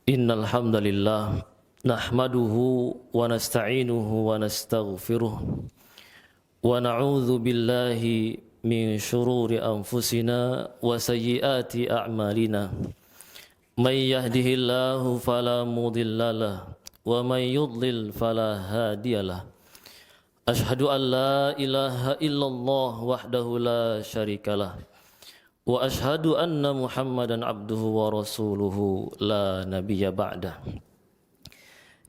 Innal hamdalillah nahmaduhu wa nasta'inuhu wa nastaghfiruh wa na'udzu billahi min shururi anfusina wa sayyiati a'malina. May yahdihillahu fala mudhillalah wa may yudlil fala hadiyalah. Ashhadu an la ilaha illallah wahdahu la syarikalah wa ashhadu anna Muhammadan abduhu wa rasuluhu la nabiyya ba'dah.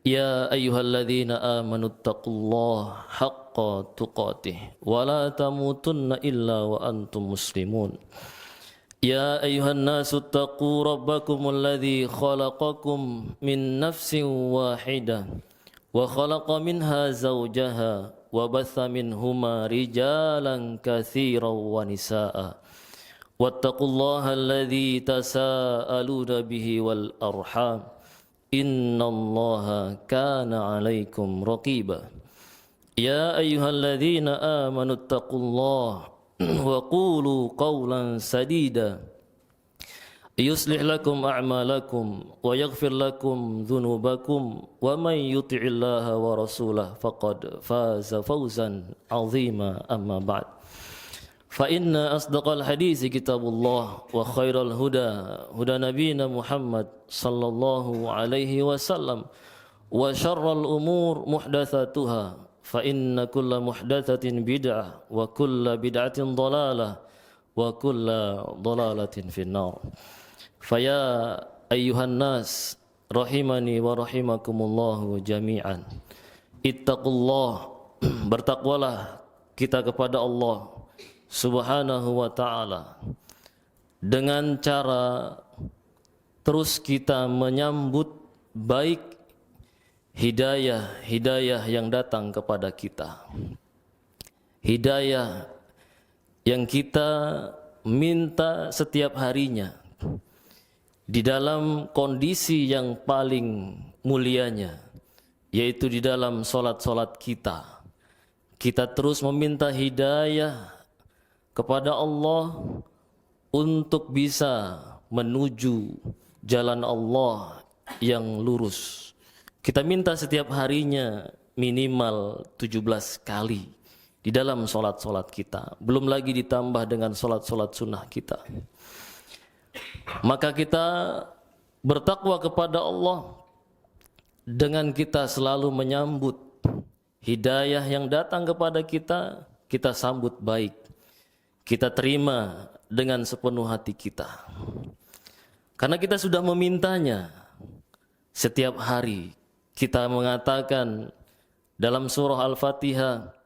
Ya ayyuhalladzina amanu taqullaha haqqa tuqatih wa la tamutunna illa wa antum muslimun. Ya ayyuhan nasu taqu rabbakumul ladzi khalaqakum min nafsin wahidah wa khalaqa minha zawjaha wa batha minhuma rijalan katsiran wa nisaa'a. Wattaqullaha alladzi tasaaluna bihi wal arham innallaha kana 'alaikum raqiba. Ya ayyuhalladzina amanu taqullaha wa qulu qawlan sadida yuslih lakum a'malakum wa yaghfir lakum dhunubakum wa may yuti'illaha wa rasulahu faqad faza fawzan 'azima amma ba'd. فإن أصدق الحديث كتاب الله وخير الهدى هدى نبينا محمد صلى الله عليه وسلم وشر الأمور محدثاتها فإن كل محدثة بدعة وكل بدعة ضلالة وكل ضلالة في النار. فيا أيها الناس رحمني ورحمكم الله جميعا اتقوا الله, bertakwalah kita kepada Allah Subhanahu wa ta'ala dengan cara terus kita menyambut baik hidayah yang datang kepada kita, hidayah yang kita minta setiap harinya di dalam kondisi yang paling mulianya, yaitu di dalam solat-solat kita. Kita terus meminta hidayah kepada Allah untuk bisa menuju jalan Allah yang lurus. Kita minta setiap harinya minimal 17 kali di dalam solat-solat kita. Belum lagi ditambah dengan solat-solat sunnah kita. Maka kita bertakwa kepada Allah dengan kita selalu menyambut hidayah yang datang kepada kita, kita sambut baik. Kita terima dengan sepenuh hati kita. Karena kita sudah memintanya setiap hari. Kita mengatakan dalam surah Al-Fatihah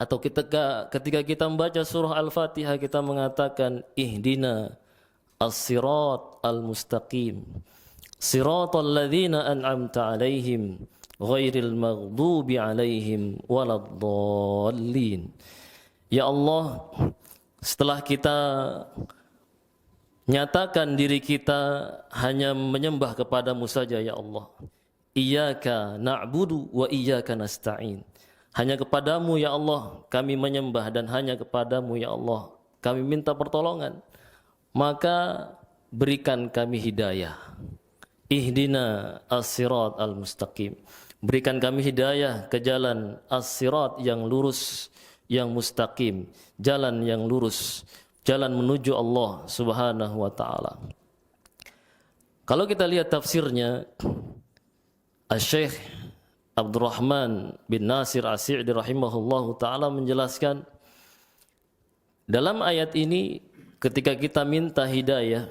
atau ketika kita membaca surah Al-Fatihah kita mengatakan ihdina as-sirat al-mustaqim siratal ladzina an'amta 'alaihim ghairil maghdubi 'alaihim waladdallin. Ya Allah, setelah kita nyatakan diri kita hanya menyembah kepadamu saja ya Allah, iyyaka na'budu wa iyyaka nasta'in, hanya kepadamu ya Allah kami menyembah dan hanya kepadamu ya Allah kami minta pertolongan, maka berikan kami hidayah. Ihdina as-sirat al-mustaqim, berikan kami hidayah ke jalan as-sirat yang lurus, yang mustaqim, jalan yang lurus, jalan menuju Allah Subhanahu wa ta'ala. Kalau kita lihat tafsirnya, Asy-Syaikh Abdurrahman bin Nasir As-Sa'di rahimahullahu ta'ala menjelaskan dalam ayat ini ketika kita minta hidayah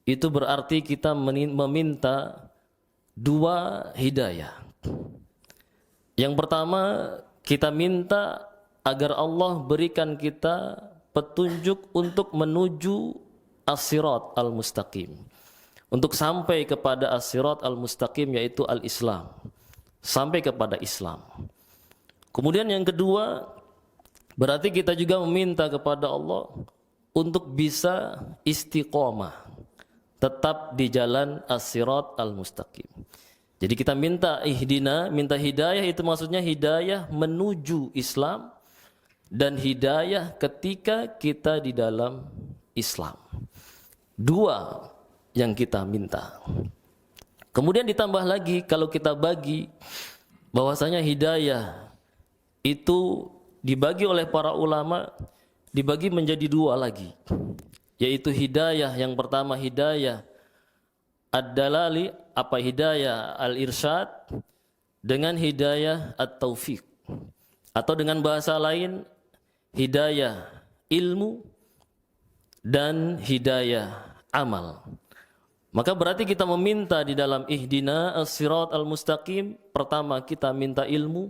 itu berarti kita meminta dua hidayah. Yang pertama, kita minta agar Allah berikan kita petunjuk untuk menuju as-sirat al-mustaqim, untuk sampai kepada as-sirat al-mustaqim, yaitu al-Islam, sampai kepada Islam. Kemudian yang kedua, berarti kita juga meminta kepada Allah untuk bisa istiqomah, tetap di jalan as-sirat al-mustaqim. Jadi kita minta minta hidayah, itu maksudnya hidayah menuju Islam dan hidayah ketika kita di dalam Islam. Dua yang kita minta. Kemudian ditambah lagi kalau kita bagi bahwasanya hidayah itu dibagi oleh para ulama, dibagi menjadi dua lagi, yaitu hidayah yang pertama hidayah ad-dalali, apa hidayah al-irsyad, dengan hidayah at-taufiq, atau dengan bahasa lain hidayah ilmu dan hidayah amal. Maka berarti kita meminta di dalam ihdina as-sirat al-mustaqim, pertama kita minta ilmu,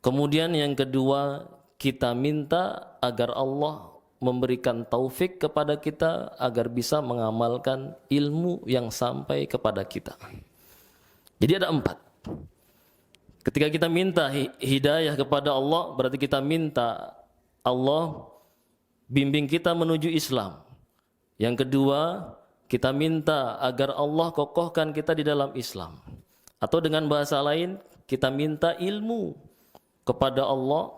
kemudian yang kedua kita minta agar Allah memberikan taufik kepada kita agar bisa mengamalkan ilmu yang sampai kepada kita. Jadi ada 4. Ketika kita minta hidayah kepada Allah, berarti kita minta Allah bimbing kita menuju Islam. Yang kedua, kita minta agar Allah kokohkan kita di dalam Islam. Atau dengan bahasa lain, kita minta ilmu kepada Allah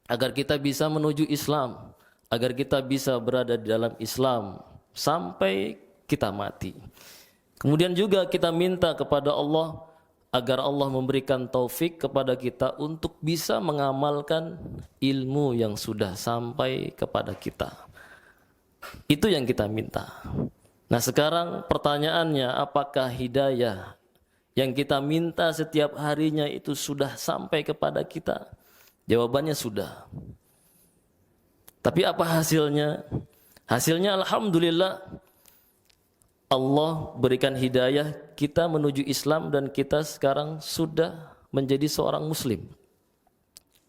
agar kita bisa menuju Islam, agar kita bisa berada di dalam Islam sampai kita mati. Kemudian juga kita minta kepada Allah agar Allah memberikan taufik kepada kita untuk bisa mengamalkan ilmu yang sudah sampai kepada kita. Itu yang kita minta. Nah sekarang pertanyaannya, apakah hidayah yang kita minta setiap harinya itu sudah sampai kepada kita? Jawabannya sudah. Tapi apa hasilnya? Hasilnya alhamdulillah Allah berikan hidayah kita menuju Islam dan kita sekarang sudah menjadi seorang muslim.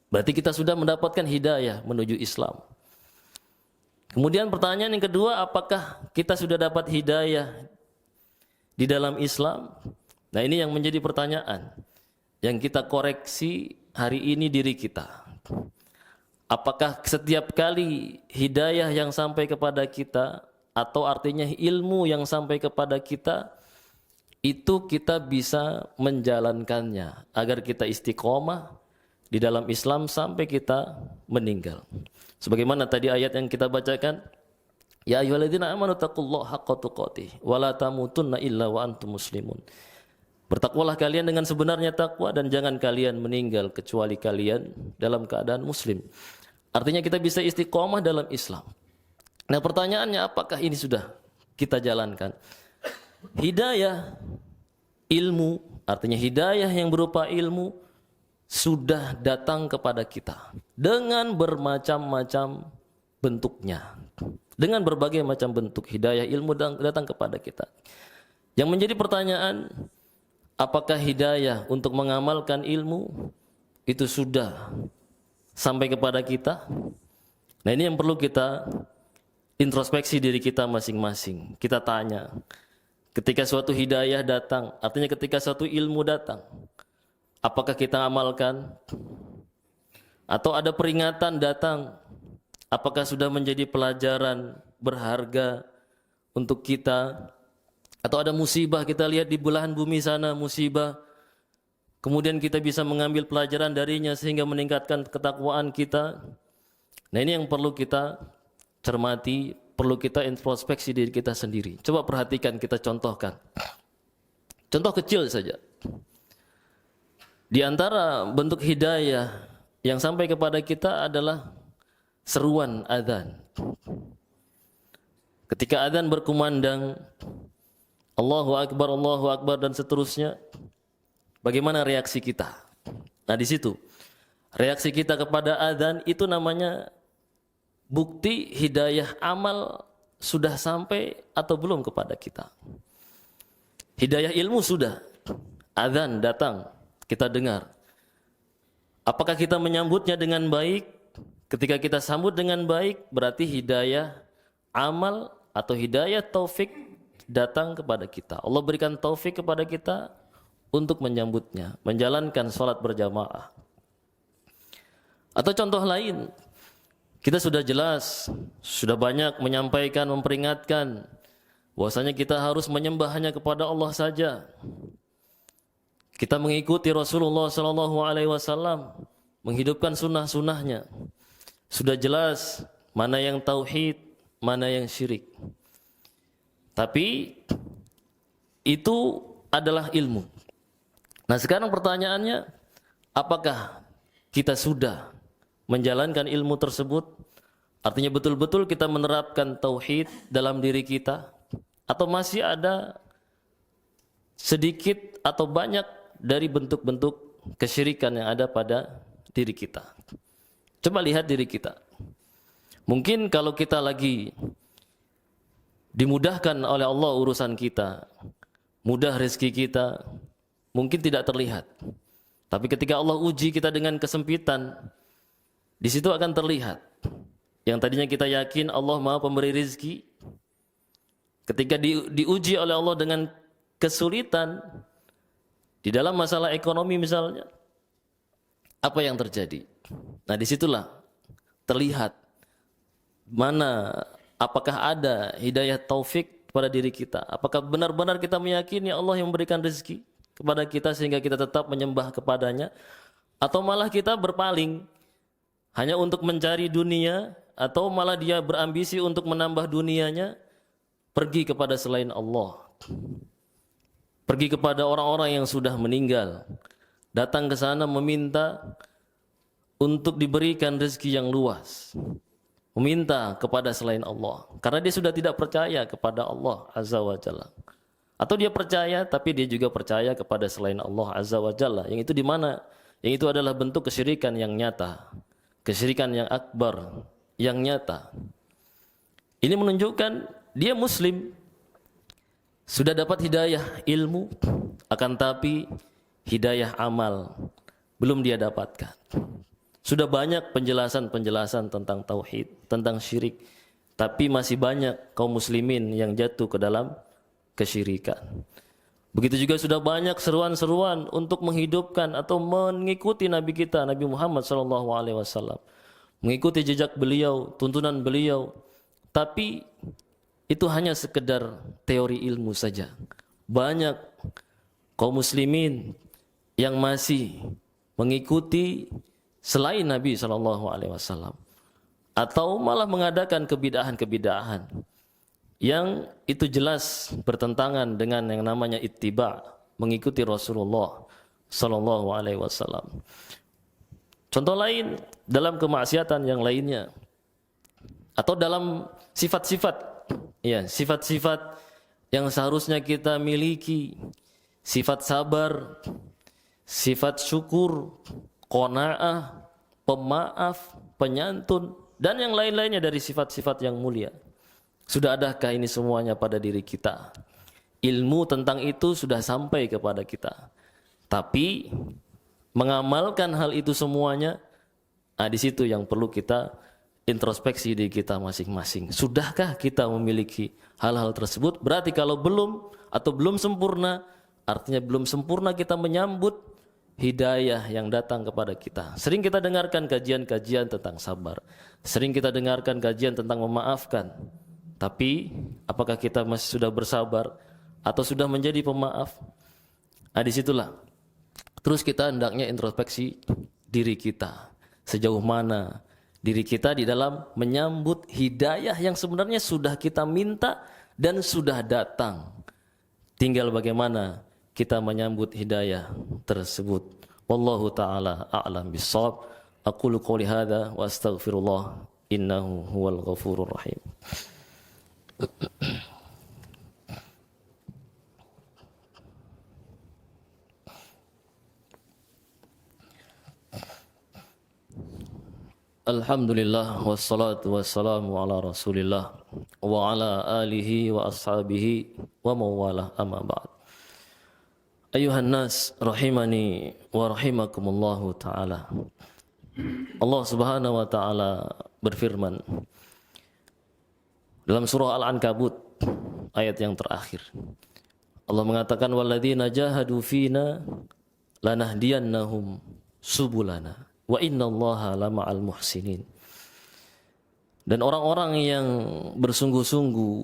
Berarti kita sudah mendapatkan hidayah menuju Islam. Kemudian pertanyaan yang kedua, apakah kita sudah dapat hidayah di dalam Islam? Nah ini yang menjadi pertanyaan yang kita koreksi hari ini diri kita. Apakah setiap kali hidayah yang sampai kepada kita, atau artinya ilmu yang sampai kepada kita, itu kita bisa menjalankannya agar kita istiqomah di dalam Islam sampai kita meninggal. Sebagaimana tadi ayat yang kita bacakan, ya ayyuhalladzina amanu taqullaha haqqa tuqatih wa la tamutunna illa wa antum muslimun. Bertakwalah kalian dengan sebenarnya takwa dan jangan kalian meninggal kecuali kalian dalam keadaan muslim. Artinya kita bisa istiqomah dalam Islam. Nah pertanyaannya, apakah ini sudah kita jalankan? Hidayah ilmu, artinya hidayah yang berupa ilmu sudah datang kepada kita dengan bermacam-macam bentuknya. Dengan berbagai macam bentuk hidayah ilmu datang kepada kita. Yang menjadi pertanyaan, apakah hidayah untuk mengamalkan ilmu itu sudah sampai kepada kita? Nah ini yang perlu kita introspeksi diri kita masing-masing. Kita tanya, ketika suatu hidayah datang, artinya ketika suatu ilmu datang, apakah kita amalkan? Atau ada peringatan datang, apakah sudah menjadi pelajaran berharga untuk kita? Atau ada musibah, kita lihat di belahan bumi sana musibah, kemudian kita bisa mengambil pelajaran darinya sehingga meningkatkan ketakwaan kita. Nah ini yang perlu kita cermati, perlu kita introspeksi diri kita sendiri. Coba perhatikan, kita contohkan. Contoh kecil saja. Di antara bentuk hidayah yang sampai kepada kita adalah seruan adzan. Ketika adzan berkumandang, Allahu Akbar dan seterusnya, bagaimana reaksi kita? Nah di situ reaksi kita kepada adzan itu namanya bukti hidayah amal sudah sampai atau belum kepada kita. Hidayah ilmu sudah, adzan datang, kita dengar. Apakah kita menyambutnya dengan baik? Ketika kita sambut dengan baik, berarti hidayah amal atau hidayah taufik datang kepada kita. Allah berikan taufik kepada kita untuk menyambutnya, menjalankan sholat berjamaah. Atau contoh lain, kita sudah jelas, sudah banyak menyampaikan, memperingatkan bahwasanya kita harus menyembah hanya kepada Allah saja. Kita mengikuti Rasulullah SAW, menghidupkan sunnah-sunnahnya. Sudah jelas mana yang tauhid, mana yang syirik. Tapi itu adalah ilmu. Nah sekarang pertanyaannya, apakah kita sudah menjalankan ilmu tersebut? Artinya betul-betul kita menerapkan tauhid dalam diri kita, atau masih ada sedikit atau banyak dari bentuk-bentuk kesyirikan yang ada pada diri kita? Coba lihat diri kita. Mungkin kalau kita lagi dimudahkan oleh Allah urusan kita, mudah rezeki kita, mungkin tidak terlihat. Tapi ketika Allah uji kita dengan kesempitan, di situ akan terlihat. Yang tadinya kita yakin Allah Maha Pemberi rezeki, ketika diuji oleh Allah dengan kesulitan di dalam masalah ekonomi misalnya, apa yang terjadi? Nah disitulah terlihat mana apakah ada hidayah taufik pada diri kita, apakah benar-benar kita meyakini Allah yang memberikan rezeki kepada kita sehingga kita tetap menyembah kepadanya, atau malah kita berpaling hanya untuk mencari dunia, atau malah dia berambisi untuk menambah dunianya, pergi kepada selain Allah, pergi kepada orang-orang yang sudah meninggal, datang ke sana meminta untuk diberikan rezeki yang luas, meminta kepada selain Allah, karena dia sudah tidak percaya kepada Allah Azza wa Jalla. Atau dia percaya tapi dia juga percaya kepada selain Allah Azza wa Jalla, yang itu di mana? Yang itu adalah bentuk kesyirikan yang nyata, kesyirikan yang akbar, yang nyata. Ini menunjukkan dia muslim, sudah dapat hidayah ilmu, akan tapi hidayah amal belum dia dapatkan. Sudah banyak penjelasan-penjelasan tentang tauhid, tentang syirik, tapi masih banyak kaum muslimin yang jatuh ke dalam kesyirikan. Begitu juga sudah banyak seruan-seruan untuk menghidupkan atau mengikuti Nabi kita, Nabi Muhammad SAW, mengikuti jejak beliau, tuntunan beliau, tapi itu hanya sekedar teori ilmu saja. Banyak kaum muslimin yang masih mengikuti selain Nabi SAW, atau malah mengadakan kebidahan-kebidahan yang itu jelas bertentangan dengan yang namanya ittiba, mengikuti Rasulullah SAW. Contoh lain dalam kemaksiatan yang lainnya, atau dalam sifat-sifat, ya, sifat-sifat yang seharusnya kita miliki, sifat sabar, sifat syukur, qanaah, pemaaf, penyantun, dan yang lain-lainnya dari sifat-sifat yang mulia. Sudah adakah ini semuanya pada diri kita? Ilmu tentang itu sudah sampai kepada kita, tapi mengamalkan hal itu semuanya, di situ yang perlu kita introspeksi diri kita masing-masing. Sudahkah kita memiliki hal-hal tersebut? Berarti kalau belum atau belum sempurna, artinya belum sempurna kita menyambut hidayah yang datang kepada kita. Sering kita dengarkan kajian-kajian tentang sabar, sering kita dengarkan kajian tentang memaafkan, tapi apakah kita masih sudah bersabar atau sudah menjadi pemaaf? Disitulah terus kita hendaknya introspeksi diri kita, sejauh mana diri kita di dalam menyambut hidayah yang sebenarnya sudah kita minta dan sudah datang. Tinggal bagaimana kita menyambut hidayah tersebut. Wallahu ta'ala a'lam bissawab. Aqulu qouli hadza wa astaghfirullah innahu huwal ghafurur rahim. Alhamdulillah wassalatu wassalamu ala Rasulillah wa ala alihi wa ashabihi wa mawalah, amma ba'd. Ayuhan nas rahimani wa rahimakumullahu ta'ala. Allah Subhanahu wa ta'ala berfirman dalam surah Al-Ankabut ayat yang terakhir. Allah mengatakan walladzina jahadu fina lanahdiyannahum subulana wa innallaha lama'al muhsinin. Dan orang-orang yang bersungguh-sungguh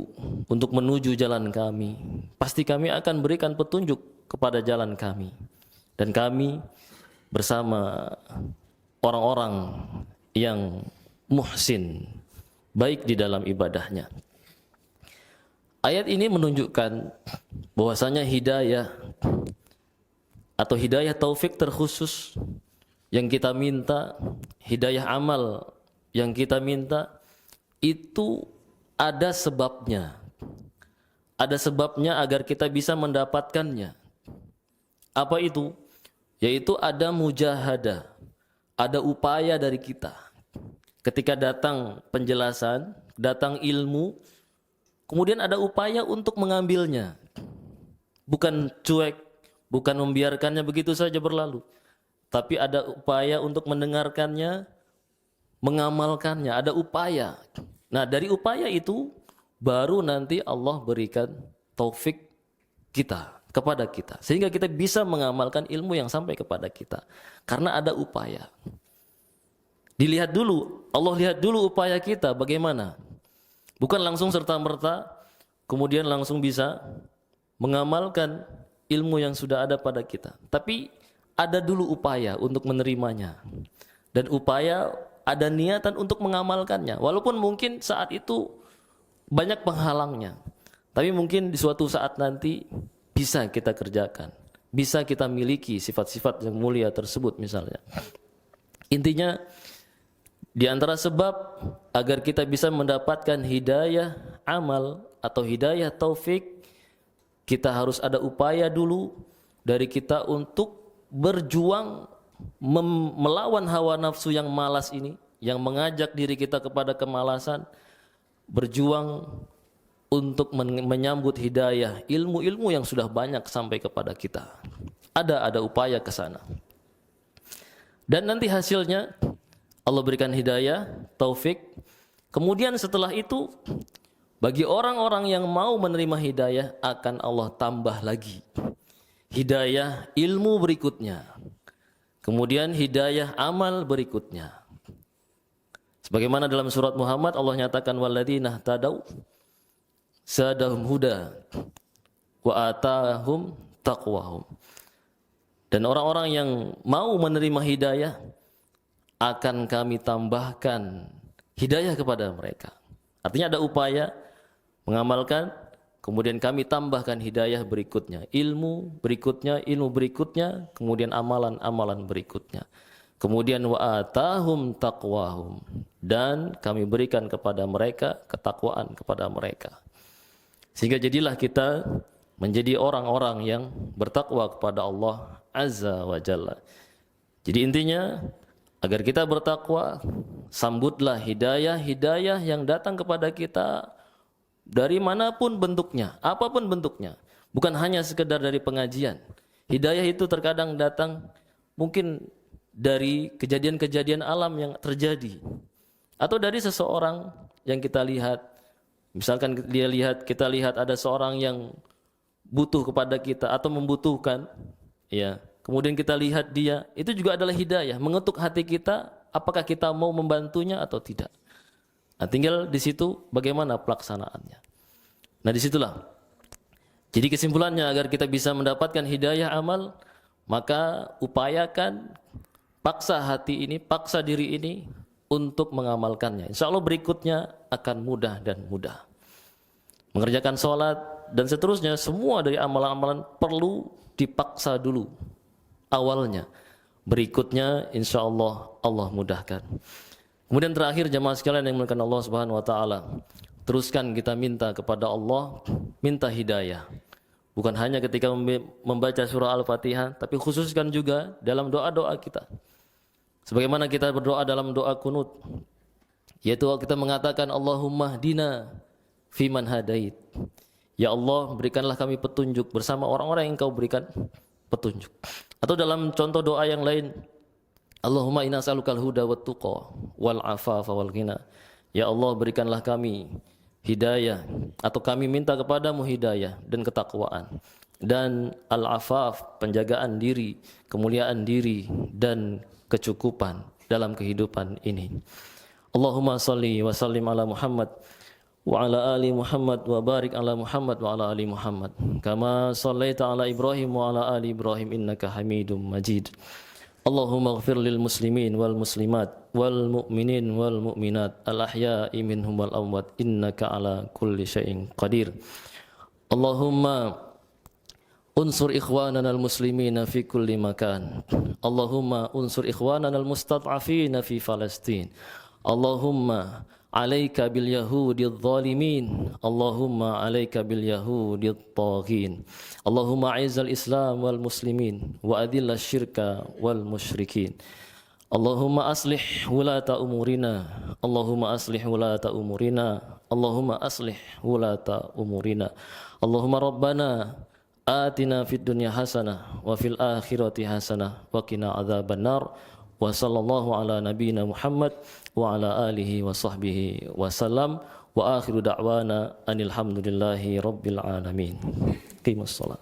untuk menuju jalan kami, pasti kami akan berikan petunjuk kepada jalan kami, dan kami bersama orang-orang yang muhsin, baik di dalam ibadahnya. Ayat ini menunjukkan bahwasanya hidayah atau hidayah taufik terkhusus yang kita minta, hidayah amal yang kita minta, itu ada sebabnya. Ada sebabnya agar kita bisa mendapatkannya. Apa itu? Yaitu ada mujahadah, ada upaya dari kita. Ketika datang penjelasan, datang ilmu, kemudian ada upaya untuk mengambilnya. Bukan cuek, bukan membiarkannya begitu saja berlalu. Tapi ada upaya untuk mendengarkannya, mengamalkannya, ada upaya. Nah, dari upaya itu baru nanti Allah berikan taufik kepada kita, sehingga kita bisa mengamalkan ilmu yang sampai kepada kita. Karena ada upaya. Dilihat dulu, Allah lihat dulu upaya kita bagaimana. Bukan langsung serta-merta kemudian langsung bisa mengamalkan ilmu yang sudah ada pada kita. Tapi ada dulu upaya untuk menerimanya. Dan upaya ada niatan untuk mengamalkannya. Walaupun mungkin saat itu banyak penghalangnya. Tapi mungkin di suatu saat nanti bisa kita kerjakan. Bisa kita miliki sifat-sifat yang mulia tersebut misalnya. Intinya di antara sebab agar kita bisa mendapatkan hidayah amal atau hidayah taufik, kita harus ada upaya dulu dari kita untuk berjuang melawan hawa nafsu yang malas ini, yang mengajak diri kita kepada kemalasan, berjuang untuk menyambut hidayah, ilmu-ilmu yang sudah banyak sampai kepada kita. Ada upaya ke sana. Dan nanti hasilnya Allah berikan hidayah, taufik. Kemudian setelah itu bagi orang-orang yang mau menerima hidayah akan Allah tambah lagi hidayah ilmu berikutnya. Kemudian hidayah amal berikutnya. Sebagaimana dalam surat Muhammad Allah nyatakan walladzina tadau zadahum huda wa atahum taqwahum. Dan orang-orang yang mau menerima hidayah akan kami tambahkan hidayah kepada mereka. Artinya ada upaya mengamalkan, kemudian kami tambahkan hidayah berikutnya, ilmu berikutnya, kemudian amalan-amalan berikutnya. Kemudian wa atahum taqwahum, dan kami berikan kepada mereka ketakwaan kepada mereka. Sehingga jadilah kita menjadi orang-orang yang bertakwa kepada Allah Azza wa Jalla. Jadi intinya agar kita bertakwa, sambutlah hidayah-hidayah yang datang kepada kita dari manapun bentuknya, apapun bentuknya. Bukan hanya sekedar dari pengajian. Hidayah itu terkadang datang mungkin dari kejadian-kejadian alam yang terjadi. Atau dari seseorang yang kita lihat. Misalkan kita lihat ada seorang yang butuh kepada kita atau membutuhkan, ya. Kemudian kita lihat dia, itu juga adalah hidayah, mengetuk hati kita, apakah kita mau membantunya atau tidak. Nah, tinggal di situ bagaimana pelaksanaannya. Nah, disitulah. Jadi kesimpulannya agar kita bisa mendapatkan hidayah amal, maka upayakan, paksa hati ini, paksa diri ini untuk mengamalkannya. Insya Allah berikutnya akan mudah dan mudah. Mengerjakan sholat dan seterusnya, semua dari amalan-amalan perlu dipaksa dulu awalnya. Berikutnya insya Allah Allah mudahkan. Kemudian terakhir jemaah sekalian yang dimuliakan Allah Subhanahu wa taala, teruskan kita minta kepada Allah, minta hidayah. Bukan hanya ketika membaca surah Al-Fatihah, tapi khususkan juga dalam doa-doa kita. Sebagaimana kita berdoa dalam doa kunut, yaitu kita mengatakan Allahumma hdina fiman hadait. Ya Allah, berikanlah kami petunjuk bersama orang-orang yang Engkau berikan petunjuk. Atau dalam contoh doa yang lain, Allahumma inna as'alukal huda wat tuqa wal afafa wal ghina. Ya Allah, berikanlah kami hidayah, atau kami minta kepadamu hidayah dan ketakwaan, dan al-afaf, penjagaan diri, kemuliaan diri, dan kecukupan dalam kehidupan ini. Allahumma salli wa sallim ala Muhammad wa ala ali Muhammad wa barik ala Muhammad wa ala ali Muhammad kama sallaita ala Ibrahim wa ala ali Ibrahim innaka Hamidum Majid. Allahumma ighfir lil muslimin wal muslimat wal mu'minin wal mu'minat al ahya'i minhum wal amwat innaka ala kulli syai'in qadir. Allahumma unsur ikhwanana al-muslimina fi kulli makan. Allahumma unsur ikhwanana al-mustad'afina fi Palestin. Allahumma alaika bil yahudi adh-dhalimin. Allahumma alaika bil yahudi adh-taghin. Allahumma a'izzal islam wal muslimin wa adhilla syirka wal musyrikin. Allahumma aslih wulata umurina. Allahumma aslih wulata umurina. Allahumma aslih wulata umurina. Allahumma rabbana atina fid dunya hasanah wa fil akhirati hasanah wa qina adzabannar. Wa sallallahu ala nabiyyina Muhammad wa ala alihi wa sahbihi wa sallam. Wa akhiru da'wana anil hamdulillahi rabbil alamin. Qimus shalah.